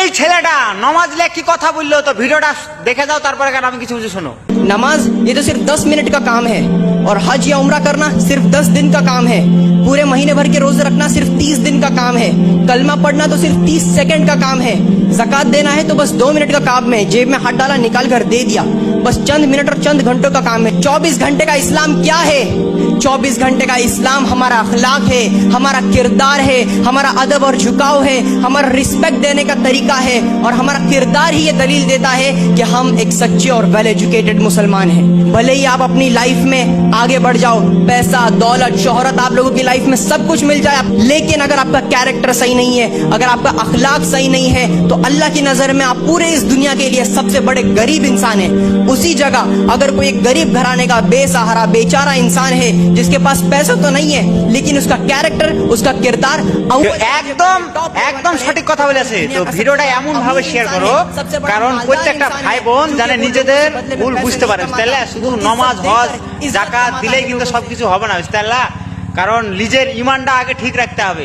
এই ছেলেটা নমাজ লে কি কথা বললো, তো ভিডিওটা দেখে যাও, তারপরে কেন আমি কিছু কিছু শোনো। नमाज ये तो सिर्फ 10 मिनट का काम है, और हज या उम्रा करना सिर्फ 10 दिन का काम है। पूरे महीने भर के रोजे रखना सिर्फ 30 दिन का काम है। कलमा पढ़ना तो सिर्फ 30 सेकंड का काम है। ज़कात देना है तो बस 2 मिनट का काम है, जेब में हाथ डाला निकाल कर दे दिया, बस चंद मिनट और चंद घंटों का काम है। 24 घंटे का इस्लाम क्या है? 24 घंटे का इस्लाम हमारा अखलाक है, हमारा किरदार है, हमारा अदब और झुकाव है, हमारा रिस्पेक्ट देने का तरीका है, और हमारा किरदार ही ये दलील देता है कि हम एक सच्चे और वेल एजुकेटेड मुसलमान हैं। भले ही आप अपनी लाइफ में आगे बढ़ जाओ, पैसा दौलत शोहरत आप लोगों की लाइफ में सब कुछ मिल जाए, लेकिन अगर आपका कैरेक्टर सही नहीं है, अगर आपका अखलाक सही नहीं है, तो अल्लाह की नजर में आप पूरे इस दुनिया के लिए सबसे बड़े गरीब इंसान हैं। उसी जगह अगर कोई एक गरीब घराने का बेसहारा बेचारा इंसान है, जिसके पास पैसा तो नहीं है, लेकिन उसका कैरेक्टर उसका किरदार একদম একদম সঠিক কথা বলেছে। তো ভিডিওটা এমন ভাবে শেয়ার করো, কারণ প্রত্যেকটা ভাই বোন জানে নিজেদের ভুল বুঝতে পারে, তাহলে শুধু নমাজ হজ যাকাত দিলেই কিন্তু সবকিছু হবে না, তাহলে কারণ নিজের ইমানটা আগে ঠিক রাখতে হবে।